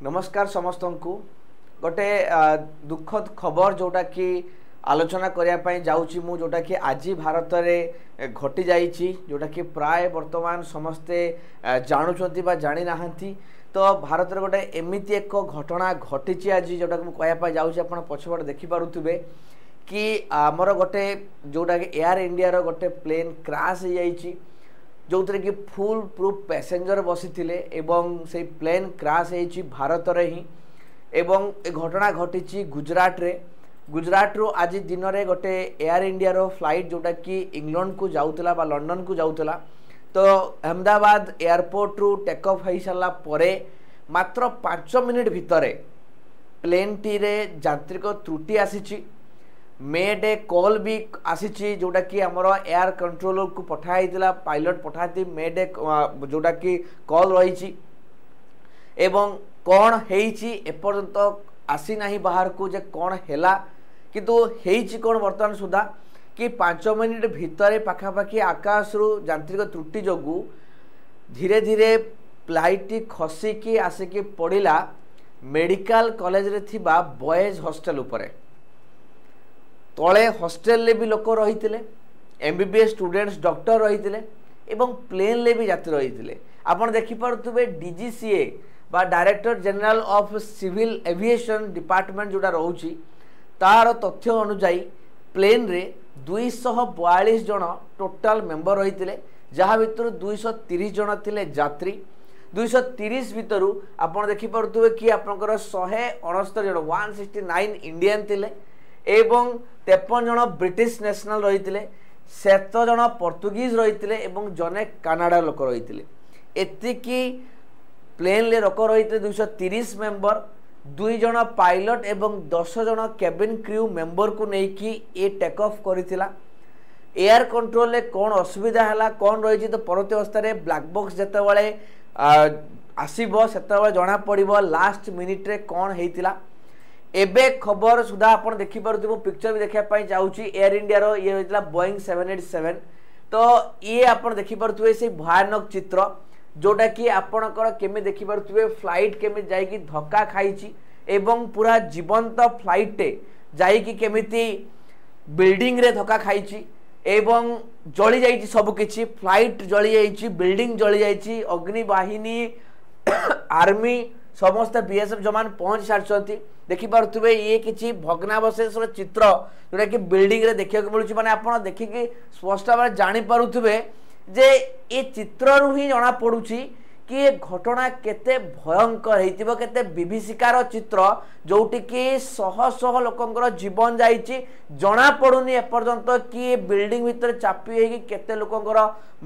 नमस्कार समस्त को गोटे दुखद खबर जोटा कि आलोचना करने जाऊँगी मु जोटा कि आज भारत में घटी जाइए जोटा कि प्राय वर्तमान समस्ते जानुंट जानी ना तो भारत में गोटे एमती एक घटना घटी आज जोटा कि कहवाई जाऊँगी आप पछपटे देखिपे कि आमर गोटे जोटा कि एयर इंडिया रो गोटे प्लेन क्रैश हो जाइए जो थे कि फुल प्रूफ पैसेंजर बसी एवं से प्लेन क्रैश हो भारत रे ही एवं ए घटना घटी गुजरात रे गुजरात रू आज दिन में गोटे एयर इंडिया रो फ्लाइट जोटा कि इंग्लैंड को जाऊला बा लंडन को जाऊला तो अहमदाबाद एयरपोर्ट रू टेक ऑफ हो सारा परे मात्र 5 मिनिट भितर प्लेन टी रे यांत्रिक त्रुटि आसी मेड ए कॉल भी आसी जोटा कि आमर एयर कंट्रोलर को पठाई पायलट पठाती मेड ए जोटा कि कॉल रही एवं कौन एपर्यंत आसी नहीं बाहर को जे कौन हैला किंतु हेइची कौन वर्तमान सुधा कि 5 मिनिट भितर पाखापाखि आकाश रु यांत्रिक त्रुटि जोगु धीरे धीरे फ्लाइट खसिकी आसिकी पड़िला मेडिकल कॉलेज रे थिबा बॉयज हॉस्टल उपरे तले हॉस्टेल ले भी लोक रही एमबीबीएस स्टूडेंट्स डॉक्टर रही एवं प्लेन ले भी जाती रही आपन देखिपे डीजीसीए बा director general of civil aviation department जोटा रोची तार तथ्य अनुजाई प्लेन रे 242 जन टोटाल मेंबर रही जहाँ भर 230 जन थिले यात्री 230 भितर आपन देखिपे कि आपंकर 169 जन 169 इंडियन थिले एवं 53 जन ब्रिटिश नेशनल रही 7 जन पोर्तुगीज रही एवं जने कनाडा लोक रही एतिकी प्लेन ले लोक रही 230 मेंबर 2 जन पायलट एवं 10 जन केबिन क्रू मेंबर को लेकिन ये टेक ऑफ करिथिला एयर कंट्रोल ले कौन असुविधा है कौन रही तो परवर्ती अवस्था ब्लैक बॉक्स जिते आसब से जना पड़ो लास्ट मिनिट रे कौन होता एबे खबर सुधा आप देखिपे पिक्चर भी देखापी चाहिए एयर इंडिया रो ये होता बोइंग 787 तो ये आप देखिपे से भयानक चित्र जोटा कि आपणकर केमी देखिपे फ्लाइट केमी जाइकी धक्का खाई एवं पूरा जीवंत फ्लाइट जाइकी केमिति बिल्डिंग रे धक्का खाई एवं जली जाइए सबकि फ्लाइट जली जाइए बिल्डिंग जली जाइए अग्निबाहिनी आर्मी समस्त बीएसएफ जवान पहुंच सारी देखिपे ये किसी भग्नावशेष चित्र जोटा कि बिल्डिंग रे देखा मिलूँ मैंने आप देखिकी स्पष्ट भाव जापे जे ये चित्र ही जना पड़ुची कि ये घटना केते भयंकर होइतिबो केते विभीषिकार चित्र जोटी कि शह शह लोकंकर जीवन जाइछि जना पड़ुनी एपर्यंत कि बिल्डिंग भितर चापी होगी केते लोकंकर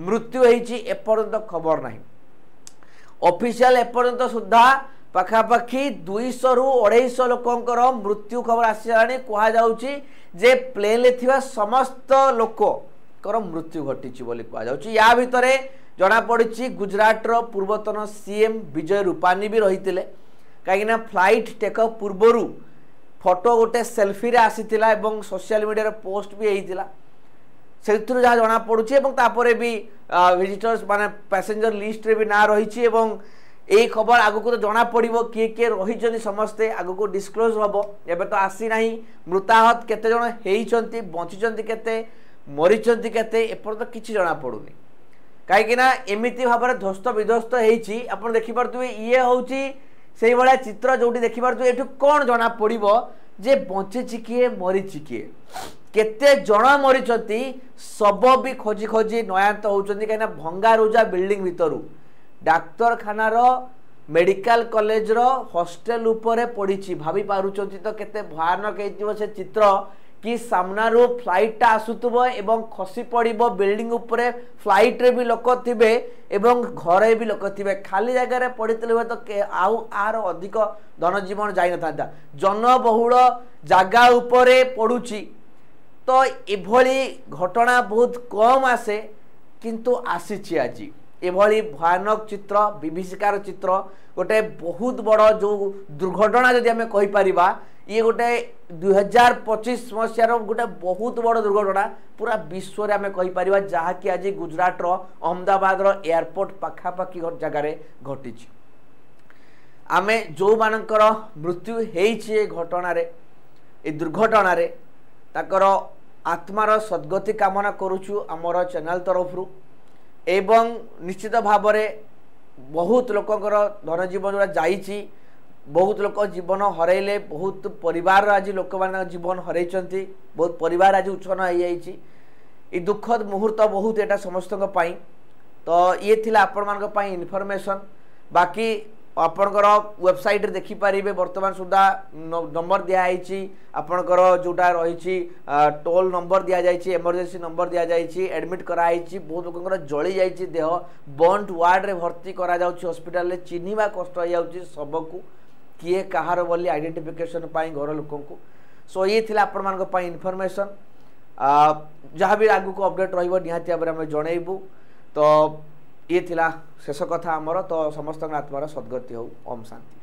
मृत्यु होइछि एपर्यंत खबर नाही ऑफिशियल एपर्यंत सुद्धा पाखापाखि 200 रु 250 लोकंकर मृत्यु खबर आसी कहा जाउछि जे प्लेन ले थिबा समस्त लोक कर मृत्यु घटी बोली कहुच्छी या भितर जना पड़ी गुजरात रो पूर्वतन सीएम विजय रूपानी भी रही कहीं फ्लाइट टेकअप पूर्वर फोटो गोटे सेल्फी रे आसीथिला एवं सोशल मीडिया रे पोस्ट भी होता से जहाँ जना पड़ूँ भी विजिटर्स माने पैसेंजर लिस्ट रे भी ना रही यही खबर आगु तो जना पड़ो किए किए रही समस्ते आगु को डिस्क्लोज हम एवं तो आसी ना मृताहत केते जन होती बंची केते मरीचंती केते एपर्यंत किसी जना पड़ुनी कहीं एमती भाव में ध्वस्त विध्वस्त होती आप देखिपे ये हूँ से भाया चित्र जो देखिपे ये कौन जना पड़ो जे बंची किए मरी किए केते जन मरीचंती सब भी खोजी खोजी नयांत होती कहीं भंगा रुजा बिल्डिंग भितर डाक्तरखानार मेडिकल कॉलेज रो हॉस्टेल उपरे पड़ी भाभी पारुचंती तो केते भयानक होइतिबो से चित्र कि सामनारू फ्लाइट आसुथबो एवं खसी पड़िबो बिल्डिंग उपरे फ्लाइट रे भी लोक थिबे एवं घरे भी लोक थिबे खाली जगह रे पड़ितले हुए तो आउ आर अधिक धनजीवन जाई नथांता जनबहुल जागा उपरे पड़ुची तो एभली घटना बहुत कम आसे किंतु आसीची आज एभली भयानक चित्र विभीषिकार चित्र गोटे बहुत बड़ जो दुर्घटना जदि आम कहीपर ये गोटे 2025 मसीहार गोटे बहुत बड़ दुर्घटना पूरा विश्व में आम कहीपर जहाँकि आज गुजरात अहमदाबाद एयरपोर्ट पाखापाखि जगार घटी आमे जो मानकर मृत्यु होइछि घटना रे ए दुर्घटना रे ताकर आत्मार सद्गति कामना करुछु आमर चैनल तरफ रु एवं निश्चित भाव में बहुत लोकंकर धन जीवन जोड़ा जाइछि बहुत लोक जीवन हरैले बहुत परिवार आज लोक मान जीवन हरैचंती बहुत परिवार आज उच्छन हो जाइछि ए दुखद मुहूर्त बहुत एटा समस्त तो ये थिला आपण मान पई इन्फॉर्मेशन बाकी आपणकर वेबसाइट रे देखि पारिबे वर्तमान सुधा नंबर दिया आइछि आपणकर जोटा रहिछि टोल नंबर दिया जाइछि इमरजेंसी नंबर दिया जाइछि एडमिट करा आइछि बहुत लोकंकर जळी जाइछि देह बंट वार्ड रे भर्ती करा जाउछि हॉस्पिटल रे चिन्हिबा कष्ट हो जाउछि सबकु किए कहार बोली आइडेंटिफिकेशन पाई घर लोकंकु सो ये थिला आपण मान पई इन्फॉर्मेशन जहाँ भी आगु को अपडेट रहिबो निहाती भाबरे हम जणैबु तो ये थिला शेष कथा आमर तो समस्त आत्मार सद्गति हो ओम शांति।